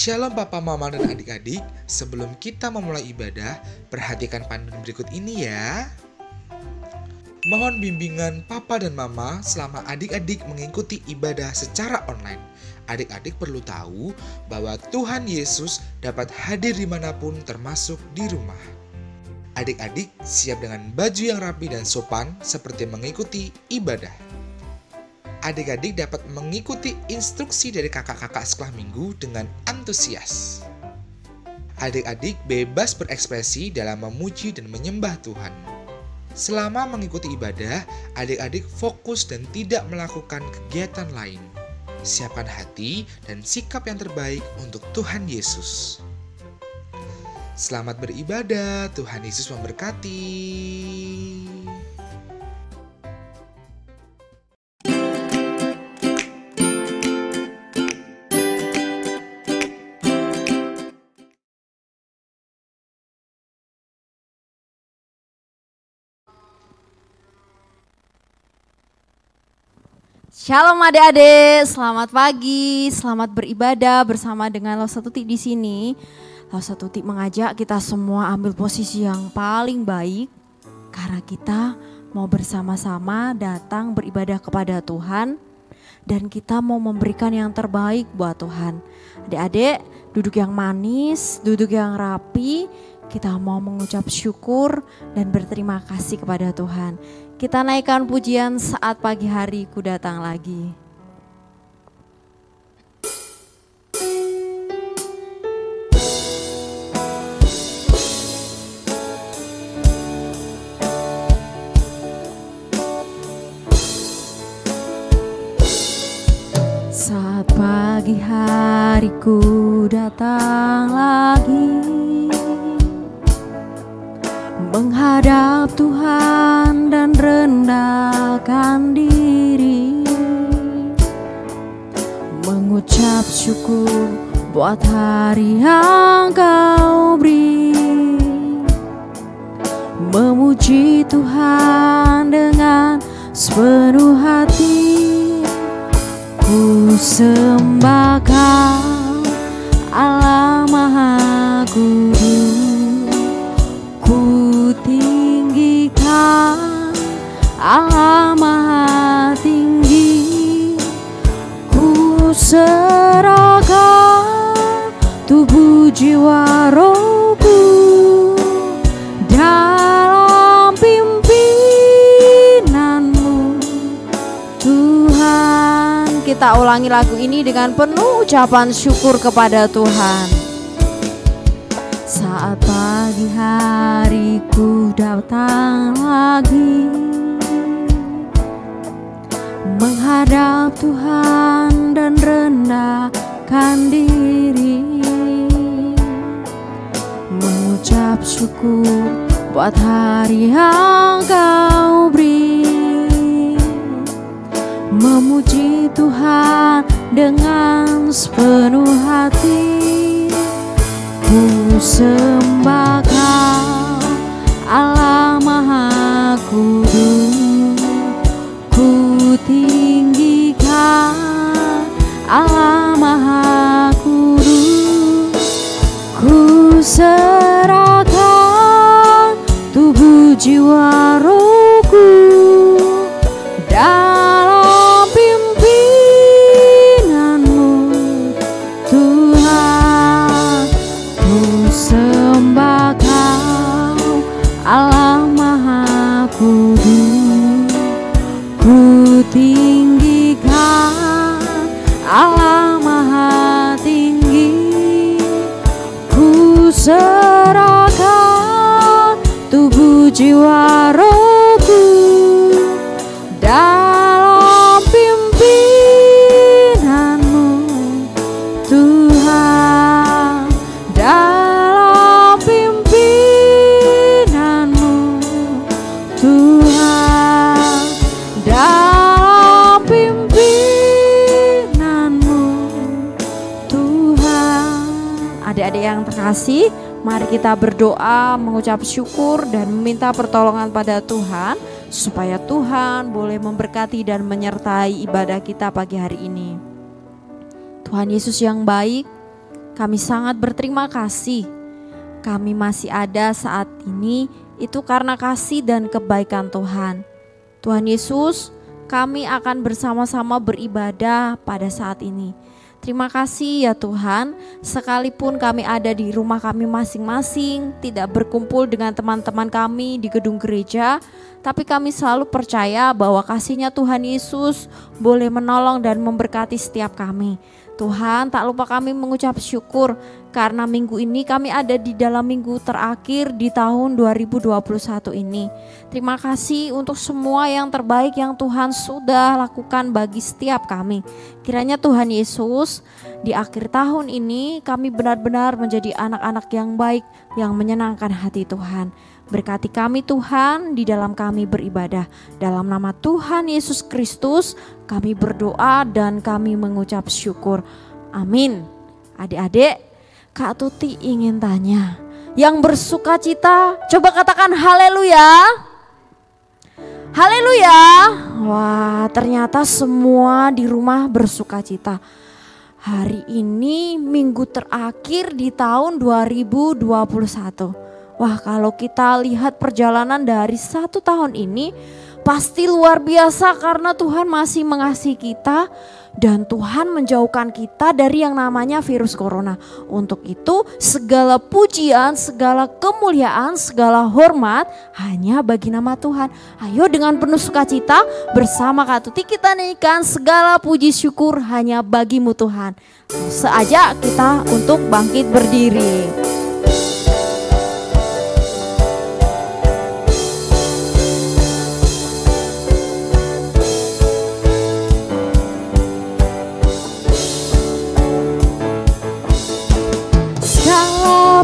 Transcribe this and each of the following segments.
Shalom Papa, Mama, dan adik-adik. Sebelum kita memulai ibadah, perhatikan panduan berikut ini ya. Mohon bimbingan Papa dan Mama selama adik-adik mengikuti ibadah secara online. Adik-adik perlu tahu bahwa Tuhan Yesus dapat hadir dimanapun termasuk di rumah. Adik-adik siap dengan baju yang rapi dan sopan seperti mengikuti ibadah. Adik-adik dapat mengikuti instruksi dari kakak-kakak sekolah minggu dengan antusias. Adik-adik bebas berekspresi dalam memuji dan menyembah Tuhan. Selama mengikuti ibadah, adik-adik fokus dan tidak melakukan kegiatan lain. Siapkan hati dan sikap yang terbaik untuk Tuhan Yesus. Selamat beribadah, Tuhan Yesus memberkati. Shalom adik-adik, selamat pagi, selamat beribadah bersama dengan Losa Tuti di sini. Losa Tuti mengajak kita semua ambil posisi yang paling baik karena kita mau bersama-sama datang beribadah kepada Tuhan dan kita mau memberikan yang terbaik buat Tuhan. Adik-adik, duduk yang manis, duduk yang rapi, kita mau mengucap syukur dan berterima kasih kepada Tuhan. Kita naikkan pujian Saat Pagi Hari Ku Datang Lagi. Saat pagi hari ku datang lagi, menghadap Tuhan dan rendahkan diri, mengucap syukur buat hari yang Kau beri, memuji Tuhan dengan sepenuh hati. Ku sembah Kau, Allah Maha Kudus, ku tinggikan Allah Maha Tinggi, ku serahkan tubuh jiwa rohku dalam pimpinanmu Tuhan. Kita ulangi lagu ini dengan penuh ucapan syukur kepada Tuhan. Saat pagi hari ku datang lagi, menghadap Tuhan dan rendahkan diri, mengucap syukur buat hari yang Kau beri, memuji Tuhan dengan sepenuh hati. Ku sembah Kau, Allah Maha Kudus, ku tinggikan Allah Maha Kudus, ku serahkan tubuh jiwa rohku dalam pimpinanmu Tuhan. Ku sembah Kau, Allah Maha Kudus, ku tinggikan Allah Maha Tinggi, ku serahkan tubuh jiwa rohku dalam pimpinanmu Tuhan, dalam pimpinanmu Tuhan, dalam pimpinanmu Tuhan. Adik-adik yang terkasih, mari kita berdoa, mengucap syukur dan meminta pertolongan pada Tuhan supaya Tuhan boleh memberkati dan menyertai ibadah kita pagi hari ini. Tuhan Yesus yang baik, Kami sangat berterima kasih. Kami masih ada saat ini itu karena kasih dan kebaikan Tuhan. Tuhan Yesus, kami akan bersama-sama beribadah pada saat ini. Terima kasih ya Tuhan, sekalipun kami ada di rumah kami masing-masing, tidak berkumpul dengan teman-teman kami di gedung gereja, tapi kami selalu percaya bahwa kasih-Nya Tuhan Yesus boleh menolong dan memberkati setiap kami. Tuhan, tak lupa kami mengucap syukur karena minggu ini kami ada di dalam minggu terakhir di tahun 2021 ini. Terima kasih untuk semua yang terbaik yang Tuhan sudah lakukan bagi setiap kami. Kiranya Tuhan Yesus, di akhir tahun ini kami benar-benar menjadi anak-anak yang baik, yang menyenangkan hati Tuhan. Berkati kami Tuhan di dalam kami beribadah. Dalam nama Tuhan Yesus Kristus kami berdoa dan kami mengucap syukur. Amin. Adik-adik, Kak Tuti ingin tanya, yang bersuka cita coba katakan haleluya. Haleluya. Wah, ternyata semua di rumah bersuka cita. Hari ini minggu terakhir di tahun 2021. Wah, kalau kita lihat perjalanan dari 1 tahun ini pasti luar biasa karena Tuhan masih mengasihi kita dan Tuhan menjauhkan kita dari yang namanya virus corona. Untuk itu segala pujian, segala kemuliaan, segala hormat hanya bagi nama Tuhan. Ayo dengan penuh sukacita bersama Kak Tuti kita nyanyikan segala puji syukur hanya bagimu Tuhan. Seajak kita untuk bangkit berdiri.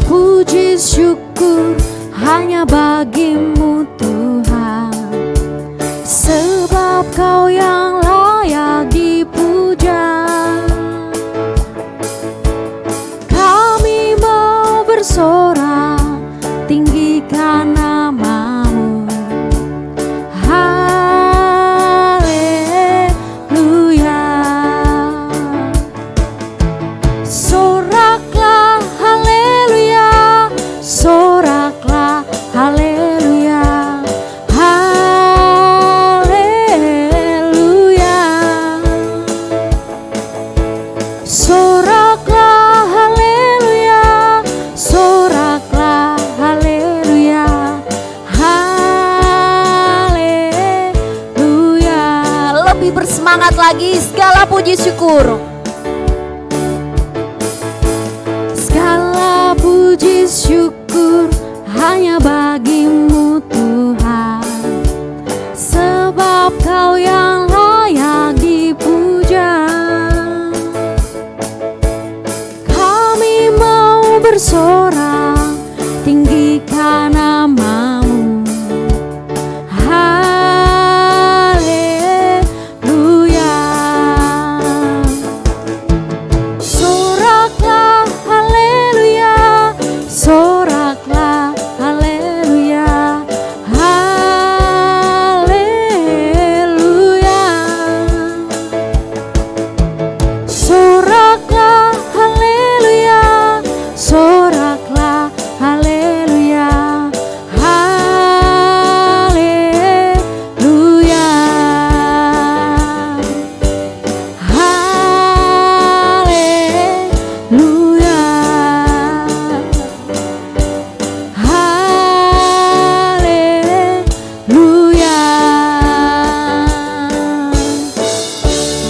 Puji syukur hanya bagimu Tuhan, sebab Kau yang layak dipuja. Kami mau bersorak tinggikan nama-Mu. Haleluya. Soraklah haleluya, soraklah haleluya, haleluya. Soraklah haleluya, soraklah haleluya, haleluya. Lebih bersemangat lagi, segala puji syukur. Segala puji syukur hanya bagimu Tuhan, sebab Kau yang layak dipuja. Kami mau bersorak tinggikan nama-Mu. Haleluya. Soraklah haleluya, soraklah haleluya, haleluya. Soraklah haleluya, soraklah haleluya, haleluya, haleluya, haleluya.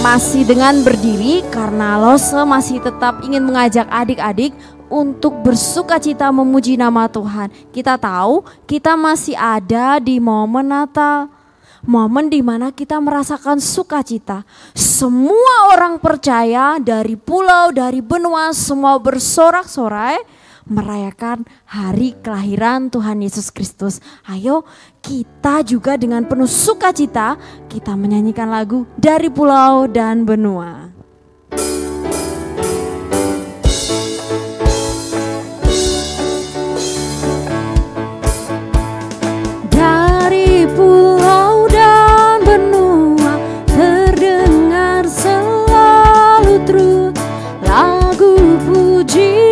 Masih dengan berdiri karena Lose masih tetap ingin mengajak adik-adik untuk bersukacita memuji nama Tuhan. Kita tahu kita masih ada di momen Natal, momen di mana kita merasakan sukacita. Semua orang percaya dari pulau, dari benua, semua bersorak-sorai merayakan hari kelahiran Tuhan Yesus Kristus. Ayo kita juga dengan penuh sukacita kita menyanyikan lagu Dari Pulau dan Benua. Dari pulau dan benua terdengar selalu terus lagu puji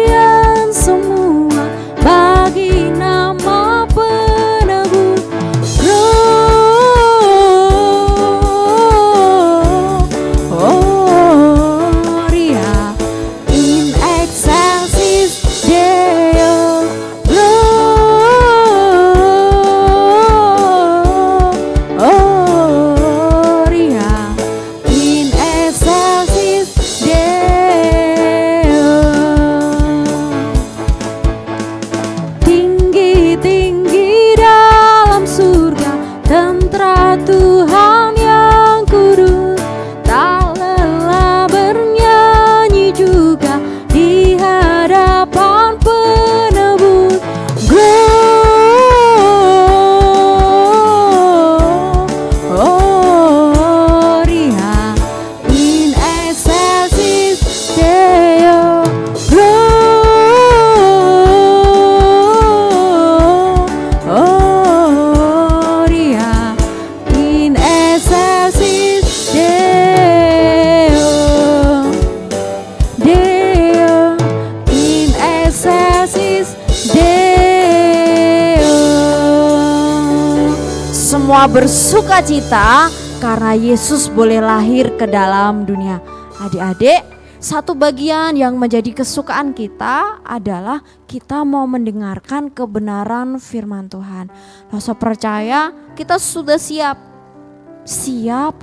kita bersuka cita karena Yesus boleh lahir ke dalam dunia. Adik-adik, satu bagian yang menjadi kesukaan kita adalah kita mau mendengarkan kebenaran firman Tuhan. Rasa percaya kita sudah siap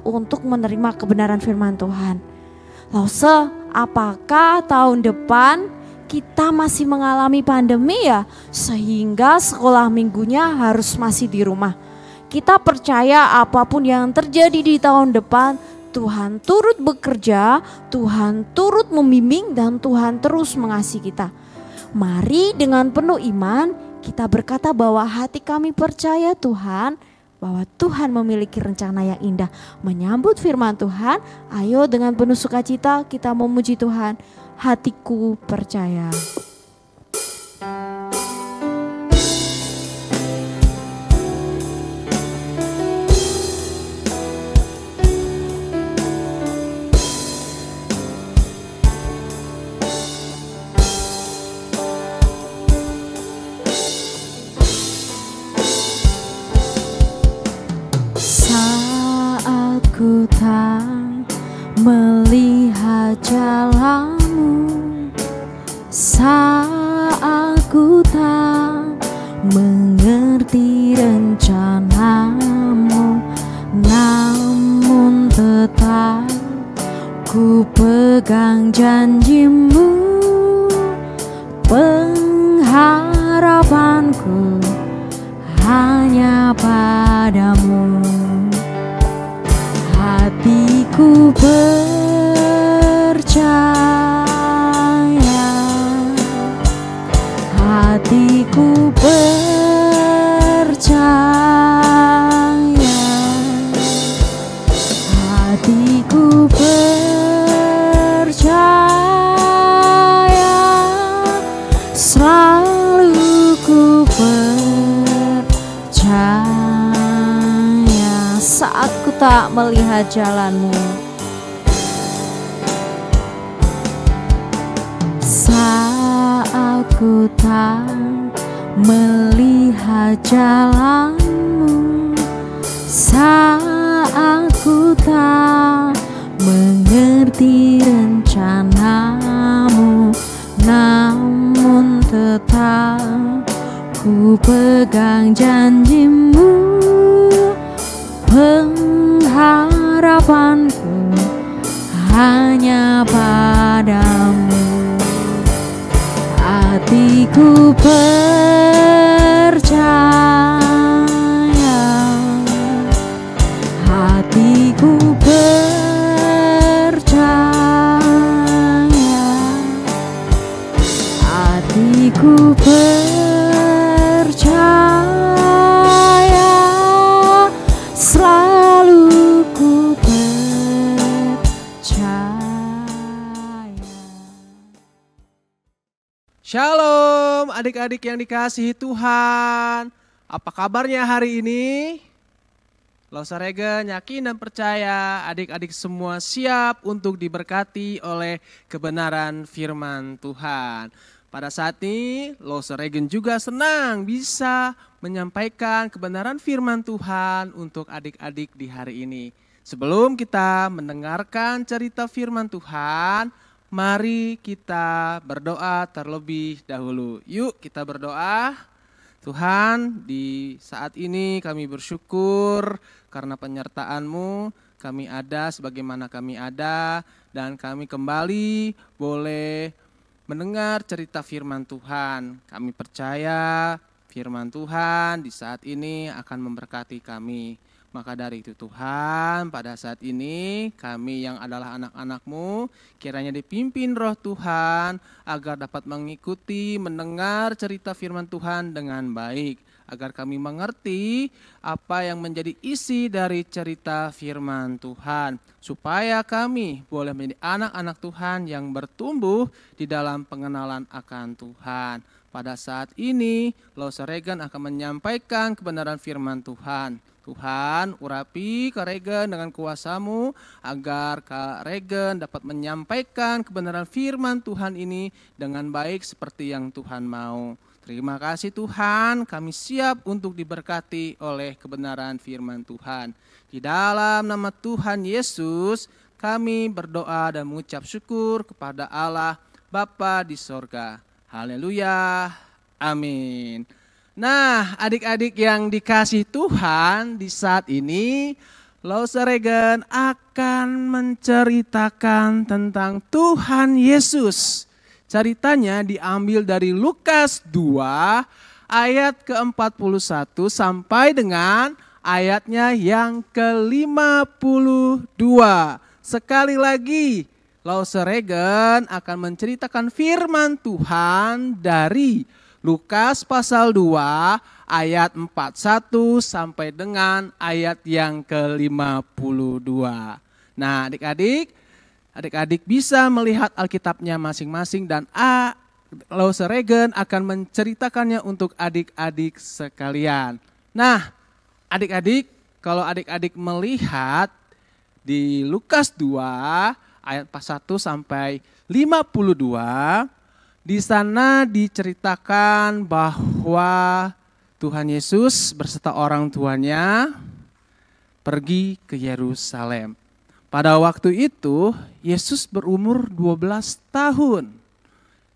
untuk menerima kebenaran firman Tuhan. Lalu apakah tahun depan kita masih mengalami pandemi ya, sehingga sekolah minggunya harus masih di rumah? Kita percaya apapun yang terjadi di tahun depan, Tuhan turut bekerja, Tuhan turut membimbing, dan Tuhan terus mengasihi kita. Mari dengan penuh iman kita berkata bahwa hati kami percaya Tuhan, bahwa Tuhan memiliki rencana yang indah menyambut firman Tuhan. Ayo dengan penuh sukacita kita memuji Tuhan. Hatiku percaya. Saat ku tak melihat jalanmu, saat ku tak mengerti rencanamu, namun tetap ku pegang janjimu. Pengharapanku hanya padamu. Hatiku percaya, hatiku percaya, hatiku percaya, selalu ku percaya saat ku tak melihat jalanmu. Saat ku tak melihat jalanmu, saat ku tak mengerti rencanamu, namun tetap ku pegang janjimu. Pengharapanku hanya padamu. Hatiku percaya, hatiku percaya, hatiku percaya, selalu ku percaya. Shalom adik-adik yang dikasihi Tuhan. Apa kabarnya hari ini? Losa Regen yakin dan percaya adik-adik semua siap untuk diberkati oleh kebenaran firman Tuhan. Pada saat ini Losa Regen juga senang bisa menyampaikan kebenaran firman Tuhan untuk adik-adik di hari ini. Sebelum kita mendengarkan cerita firman Tuhan, mari kita berdoa terlebih dahulu. Yuk kita berdoa. Tuhan, di saat ini kami bersyukur karena penyertaan-Mu. Kami ada sebagaimana kami ada, dan kami kembali boleh mendengar cerita firman Tuhan. Kami percaya firman Tuhan di saat ini akan memberkati kami. Maka dari itu Tuhan, pada saat ini kami yang adalah anak-anak-Mu kiranya dipimpin Roh Tuhan agar dapat mengikuti, mendengar cerita firman Tuhan dengan baik. Agar kami mengerti apa yang menjadi isi dari cerita firman Tuhan. Supaya kami boleh menjadi anak-anak Tuhan yang bertumbuh di dalam pengenalan akan Tuhan. Pada saat ini, Losa Regen akan menyampaikan kebenaran firman Tuhan. Tuhan, urapi Kak Regen dengan kuasa-Mu agar Kak Regen dapat menyampaikan kebenaran firman Tuhan ini dengan baik seperti yang Tuhan mau. Terima kasih Tuhan, kami siap untuk diberkati oleh kebenaran firman Tuhan. Di dalam nama Tuhan Yesus, kami berdoa dan mengucap syukur kepada Allah Bapa di sorga. Haleluya, amin. Nah, adik-adik yang dikasihi Tuhan, di saat ini Lausa Regen akan menceritakan tentang Tuhan Yesus. Ceritanya diambil dari Lukas 2 ayat ke-41 sampai dengan ayatnya yang ke-52. Sekali lagi, Lausa Regen akan menceritakan firman Tuhan dari Lukas pasal 2 ayat 41 sampai dengan ayat yang ke-52. Nah, adik-adik bisa melihat Alkitabnya masing-masing dan Lausa Regen akan menceritakannya untuk adik-adik sekalian. Nah, adik-adik, kalau adik-adik melihat di Lukas 2 ayat 41 sampai 52, di sana diceritakan bahwa Tuhan Yesus beserta orang tuanya pergi ke Yerusalem. Pada waktu itu Yesus berumur 12 tahun.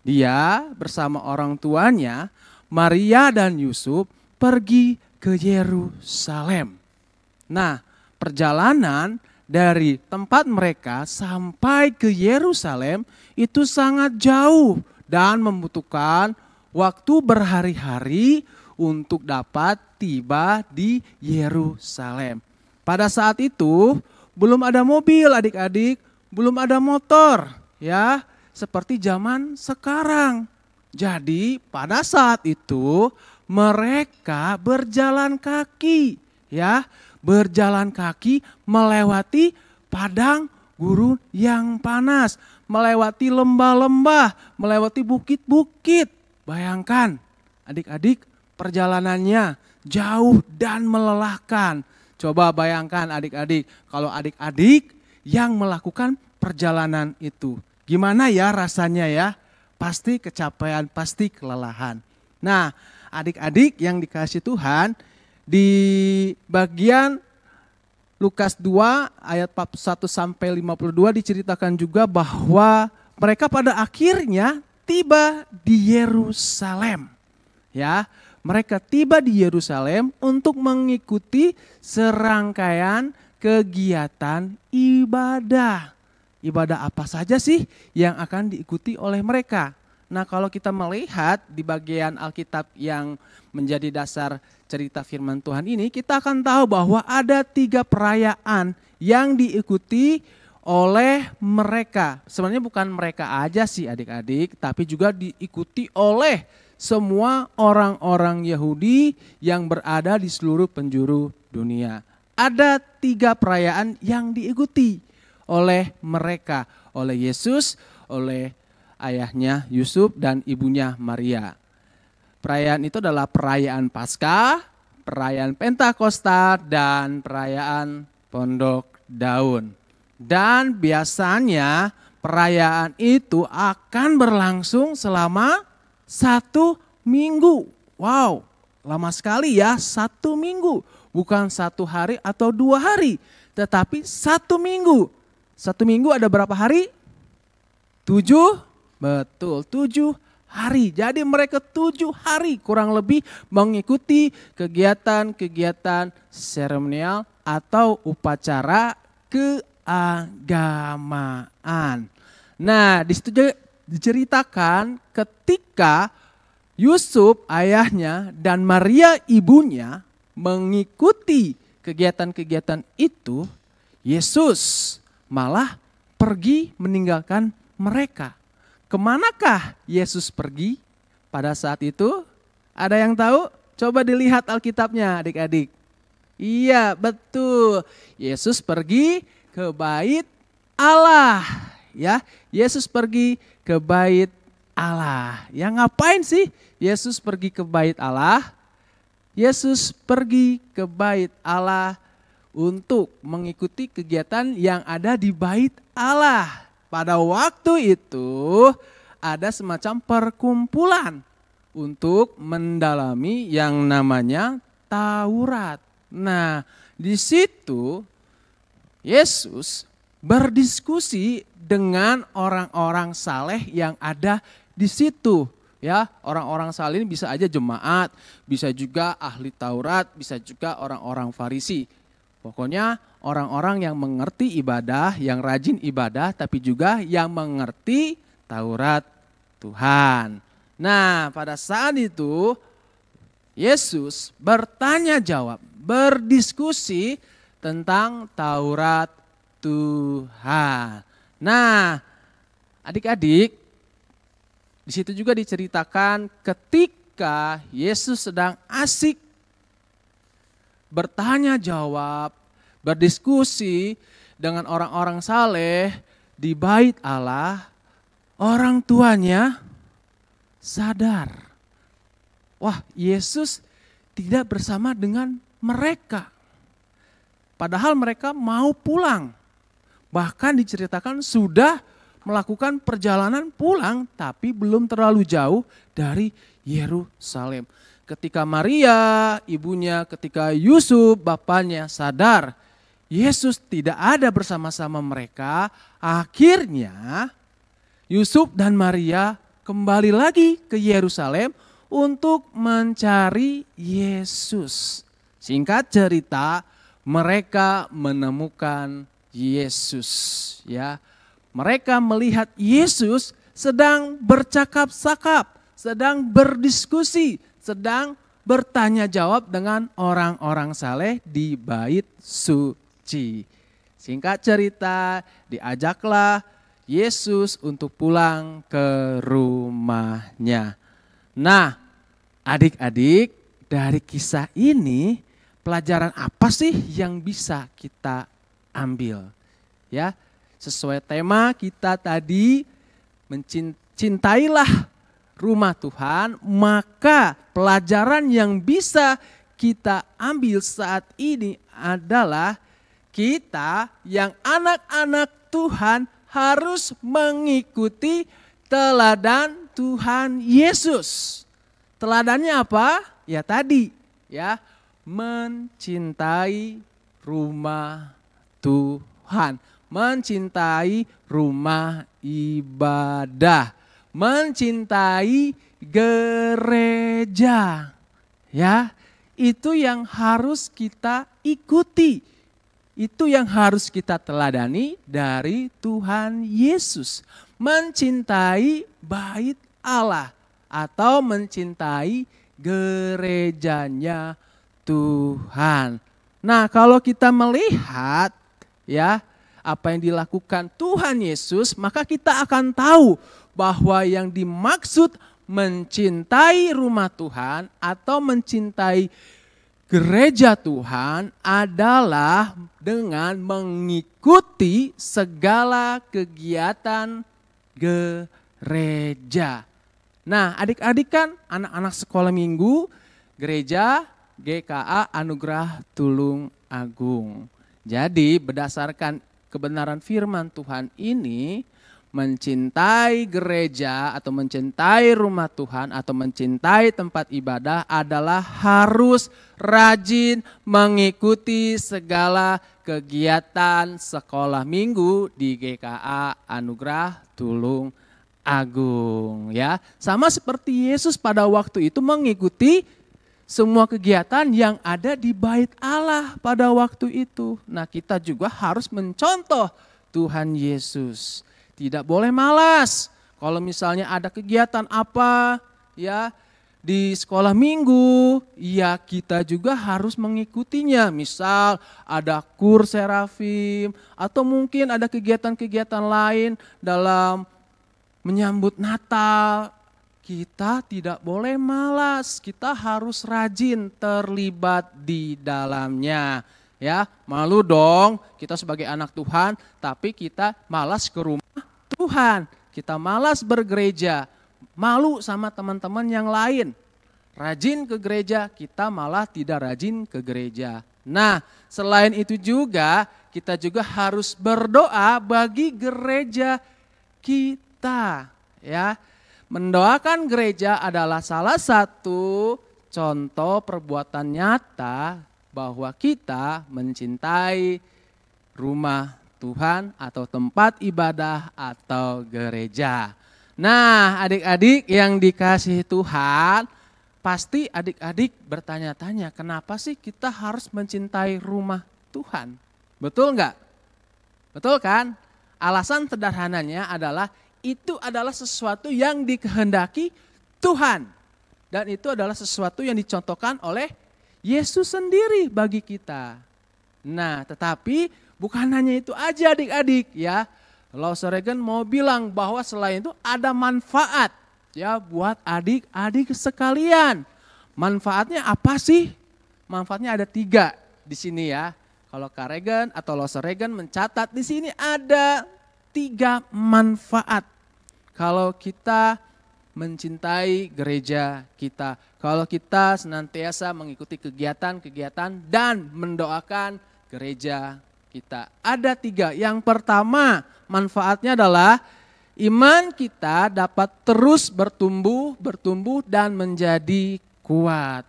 Dia bersama orang tuanya, Maria dan Yusuf, pergi ke Yerusalem. Nah, perjalanan dari tempat mereka sampai ke Yerusalem itu sangat jauh dan membutuhkan waktu berhari-hari untuk dapat tiba di Yerusalem. Pada saat itu belum ada mobil adik-adik, belum ada motor ya, seperti zaman sekarang. Jadi pada saat itu mereka berjalan kaki ya, berjalan kaki melewati padang gurun yang panas, melewati lembah-lembah, melewati bukit-bukit. Bayangkan adik-adik, perjalanannya jauh dan melelahkan. Coba bayangkan adik-adik, kalau adik-adik yang melakukan perjalanan itu. Gimana ya rasanya ya? Pasti kecapean, pasti kelelahan. Nah, adik-adik yang dikasihi Tuhan, di bagian Lukas 2 ayat 41 sampai 52 diceritakan juga bahwa mereka pada akhirnya tiba di Yerusalem. Ya, mereka tiba di Yerusalem untuk mengikuti serangkaian kegiatan ibadah. Ibadah apa saja sih yang akan diikuti oleh mereka? Nah, kalau kita melihat di bagian Alkitab yang menjadi dasar cerita firman Tuhan ini, kita akan tahu bahwa ada 3 perayaan yang diikuti oleh mereka. Sebenarnya bukan mereka aja sih adik-adik, tapi juga diikuti oleh semua orang-orang Yahudi yang berada di seluruh penjuru dunia. Ada 3 perayaan yang diikuti oleh mereka, oleh Yesus, oleh ayahnya Yusuf dan ibunya Maria. Perayaan itu adalah perayaan Paskah, perayaan Pentakosta, dan perayaan Pondok Daun. Dan biasanya perayaan itu akan berlangsung selama 1 minggu. Wow, lama sekali ya, 1 minggu. Bukan 1 hari atau 2 hari, tetapi 1 minggu. 1 minggu ada berapa hari? 7? Betul, 7 hari. Jadi mereka 7 hari kurang lebih mengikuti kegiatan-kegiatan seremonial atau upacara keagamaan. Nah, di situ diceritakan ketika Yusuf ayahnya dan Maria ibunya mengikuti kegiatan-kegiatan itu, Yesus malah pergi meninggalkan mereka. Kemanakah Yesus pergi pada saat itu? Ada yang tahu? Coba dilihat Alkitabnya adik-adik. Iya, betul. Yesus pergi ke bait Allah. Ya, Yesus pergi ke bait Allah. Ya, ngapain sih Yesus pergi ke bait Allah? Yesus pergi ke bait Allah untuk mengikuti kegiatan yang ada di bait Allah. Pada waktu itu ada semacam perkumpulan untuk mendalami yang namanya Taurat. Nah, di situ Yesus berdiskusi dengan orang-orang saleh yang ada di situ. Ya, orang-orang saleh ini bisa aja jemaat, bisa juga ahli Taurat, bisa juga orang-orang Farisi. Pokoknya orang-orang yang mengerti ibadah, yang rajin ibadah, tapi juga yang mengerti Taurat Tuhan. Nah, pada saat itu Yesus bertanya jawab, berdiskusi tentang Taurat Tuhan. Nah, adik-adik, di situ juga diceritakan ketika Yesus sedang asik bertanya jawab, berdiskusi dengan orang-orang saleh di bait Allah, orang tuanya sadar. Wah, Yesus tidak bersama dengan mereka. Padahal mereka mau pulang. Bahkan diceritakan sudah melakukan perjalanan pulang, tapi belum terlalu jauh dari Yerusalem. Ketika Maria, ibunya, ketika Yusuf, bapaknya sadar Yesus tidak ada bersama-sama mereka, akhirnya Yusuf dan Maria kembali lagi ke Yerusalem untuk mencari Yesus. Singkat cerita, mereka menemukan Yesus, ya. Mereka melihat Yesus sedang bercakap-cakap, sedang berdiskusi, sedang bertanya jawab dengan orang-orang saleh di bait suci. Singkat cerita, diajaklah Yesus untuk pulang ke rumahnya. Nah, adik-adik, dari kisah ini pelajaran apa sih yang bisa kita ambil? Ya, sesuai tema kita tadi, cintailah rumah Tuhan, maka pelajaran yang bisa kita ambil saat ini adalah kita yang anak-anak Tuhan harus mengikuti teladan Tuhan Yesus. Teladannya apa? Ya tadi, ya, mencintai rumah Tuhan. Mencintai rumah ibadah, mencintai gereja. Ya, itu yang harus kita ikuti. Itu yang harus kita teladani dari Tuhan Yesus. Mencintai bait Allah atau mencintai gerejanya Tuhan. Nah, kalau kita melihat ya apa yang dilakukan Tuhan Yesus, maka kita akan tahu bahwa yang dimaksud mencintai rumah Tuhan atau mencintai gereja Tuhan adalah dengan mengikuti segala kegiatan gereja. Nah, adik-adik kan anak-anak sekolah minggu gereja GKA Anugerah Tulung Agung. Jadi berdasarkan kebenaran firman Tuhan ini, mencintai gereja atau mencintai rumah Tuhan atau mencintai tempat ibadah adalah harus rajin mengikuti segala kegiatan sekolah minggu di GKA Anugerah Tulung Agung, ya. Sama seperti Yesus pada waktu itu mengikuti semua kegiatan yang ada di bait Allah pada waktu itu. Nah, kita juga harus mencontoh Tuhan Yesus. Tidak boleh malas. Kalau misalnya ada kegiatan apa ya di sekolah minggu, ya kita juga harus mengikutinya. Misal ada kur serafim atau mungkin ada kegiatan-kegiatan lain dalam menyambut Natal. Kita tidak boleh malas, kita harus rajin terlibat di dalamnya. Ya, malu dong kita sebagai anak Tuhan, tapi kita malas ke rumah Tuhan. Kita malas bergereja, malu sama teman-teman yang lain. Rajin ke gereja, kita malah tidak rajin ke gereja. Nah, selain itu juga, kita juga harus berdoa bagi gereja kita. Ya, mendoakan gereja adalah salah satu contoh perbuatan nyata bahwa kita mencintai rumah Tuhan atau tempat ibadah atau gereja. Nah, adik-adik yang dikasihi Tuhan, pasti adik-adik bertanya-tanya, kenapa sih kita harus mencintai rumah Tuhan? Betul nggak? Betul kan? Alasan sederhananya adalah itu adalah sesuatu yang dikehendaki Tuhan. Dan itu adalah sesuatu yang dicontohkan oleh Yesus sendiri bagi kita. Nah, tetapi bukan hanya itu aja adik-adik ya. Lawson Reagan mau bilang bahwa selain itu ada manfaat ya buat adik-adik sekalian. Manfaatnya apa sih? Manfaatnya ada 3 di sini ya. Kalau Kak Regan atau Lawson Reagan mencatat di sini ada 3 manfaat. Kalau kita mencintai gereja kita, kalau kita senantiasa mengikuti kegiatan-kegiatan dan mendoakan gereja kita. Ada 3. Yang pertama, manfaatnya adalah iman kita dapat terus bertumbuh dan menjadi kuat.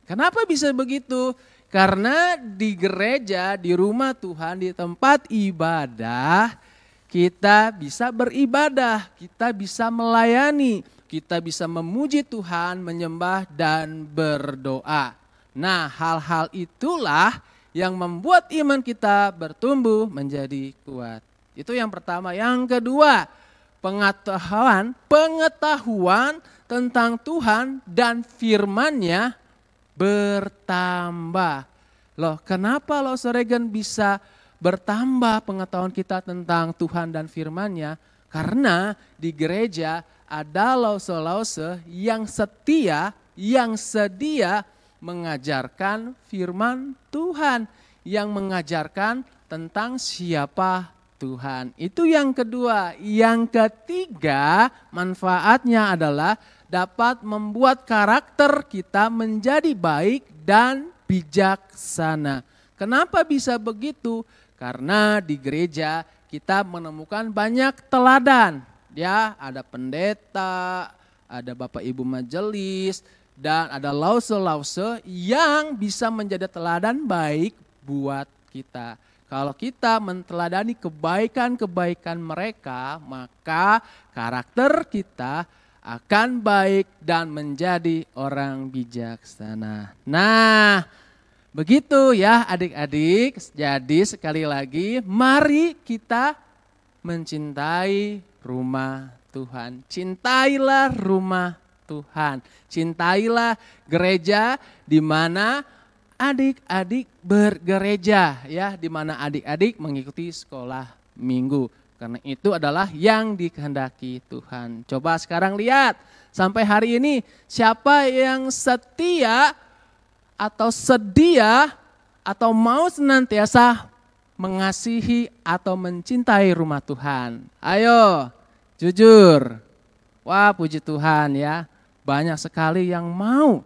Kenapa bisa begitu? Karena di gereja, di rumah Tuhan, di tempat ibadah, kita bisa beribadah, kita bisa melayani, kita bisa memuji Tuhan, menyembah dan berdoa. Nah, hal-hal itulah yang membuat iman kita bertumbuh menjadi kuat. Itu yang pertama. Yang kedua, pengetahuan tentang Tuhan dan firman-Nya bertambah. Loh, kenapa Lawson Reagan bisa bertambah pengetahuan kita tentang Tuhan dan firman-Nya? Karena di gereja ada lause-lause yang setia, yang sedia mengajarkan firman Tuhan, yang mengajarkan tentang siapa Tuhan. Itu yang kedua. Yang ketiga, manfaatnya adalah dapat membuat karakter kita menjadi baik dan bijaksana. Kenapa bisa begitu? Karena di gereja kita menemukan banyak teladan. Ya, ada pendeta, ada Bapak Ibu majelis, dan ada lause-lause yang bisa menjadi teladan baik buat kita. Kalau kita menteladani kebaikan-kebaikan mereka, maka karakter kita akan baik dan menjadi orang bijaksana. Nah, begitu ya adik-adik. Jadi sekali lagi, mari kita mencintai rumah Tuhan. Cintailah rumah Tuhan. Cintailah gereja di mana adik-adik bergereja ya, di mana adik-adik mengikuti sekolah minggu. Karena itu adalah yang dikehendaki Tuhan. Coba sekarang lihat sampai hari ini siapa yang setia atau sedia atau mau senantiasa mengasihi atau mencintai rumah Tuhan. Ayo, jujur. Wah, puji Tuhan ya. Banyak sekali yang mau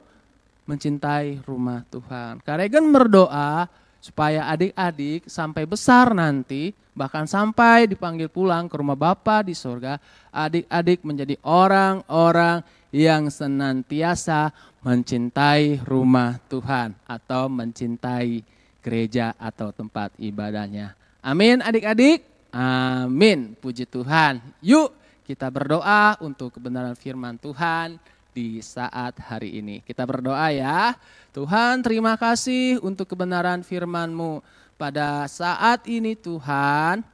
mencintai rumah Tuhan. Kak Regan berdoa supaya adik-adik sampai besar nanti, bahkan sampai dipanggil pulang ke rumah Bapa di surga, adik-adik menjadi orang-orang yang senantiasa mencintai rumah Tuhan atau mencintai gereja atau tempat ibadahnya. Amin adik-adik, amin, puji Tuhan. Yuk kita berdoa untuk kebenaran firman Tuhan di saat hari ini. Kita berdoa ya. Tuhan, terima kasih untuk kebenaran firman-Mu. Pada saat ini Tuhan,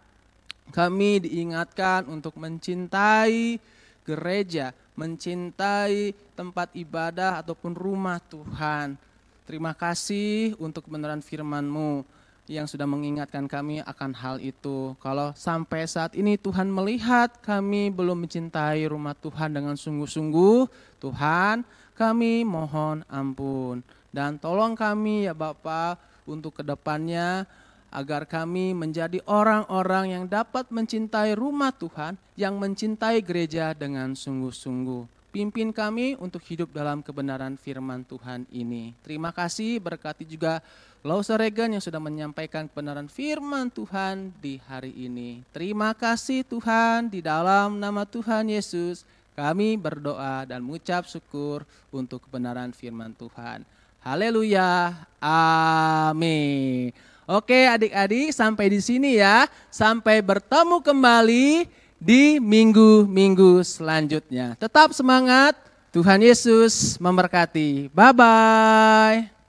kami diingatkan untuk mencintai gereja, mencintai tempat ibadah ataupun rumah Tuhan. Terima kasih untuk kebenaran firman-Mu yang sudah mengingatkan kami akan hal itu. Kalau sampai saat ini Tuhan melihat kami belum mencintai rumah Tuhan dengan sungguh-sungguh, Tuhan kami mohon ampun. Dan tolong kami ya Bapa untuk kedepannya agar kami menjadi orang-orang yang dapat mencintai rumah Tuhan, yang mencintai gereja dengan sungguh-sungguh. Pimpin kami untuk hidup dalam kebenaran firman Tuhan ini. Terima kasih, berkati juga Lawson Reagan yang sudah menyampaikan kebenaran firman Tuhan di hari ini. Terima kasih Tuhan, di dalam nama Tuhan Yesus kami berdoa dan mengucap syukur untuk kebenaran firman Tuhan. Haleluya, amin. Oke adik-adik, sampai di sini ya. Sampai bertemu kembali di minggu-minggu selanjutnya. Tetap semangat, Tuhan Yesus memberkati. Bye-bye.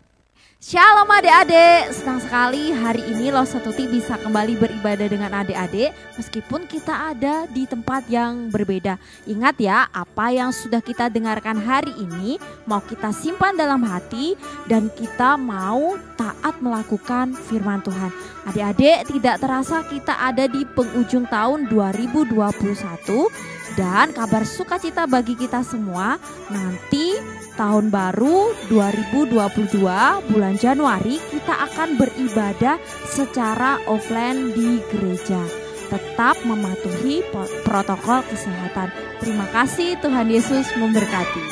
Shalom adik-adik, senang sekali hari ini Los Satuti bisa kembali beribadah dengan adik-adik meskipun kita ada di tempat yang berbeda. Ingat ya, apa yang sudah kita dengarkan hari ini mau kita simpan dalam hati dan kita mau taat melakukan firman Tuhan. Adik-adik, tidak terasa kita ada di penghujung tahun 2021 dan kabar sukacita bagi kita semua. Nanti tahun baru 2022 bulan Januari kita akan beribadah secara offline di gereja. Tetap mematuhi protokol kesehatan. Terima kasih, Tuhan Yesus memberkati.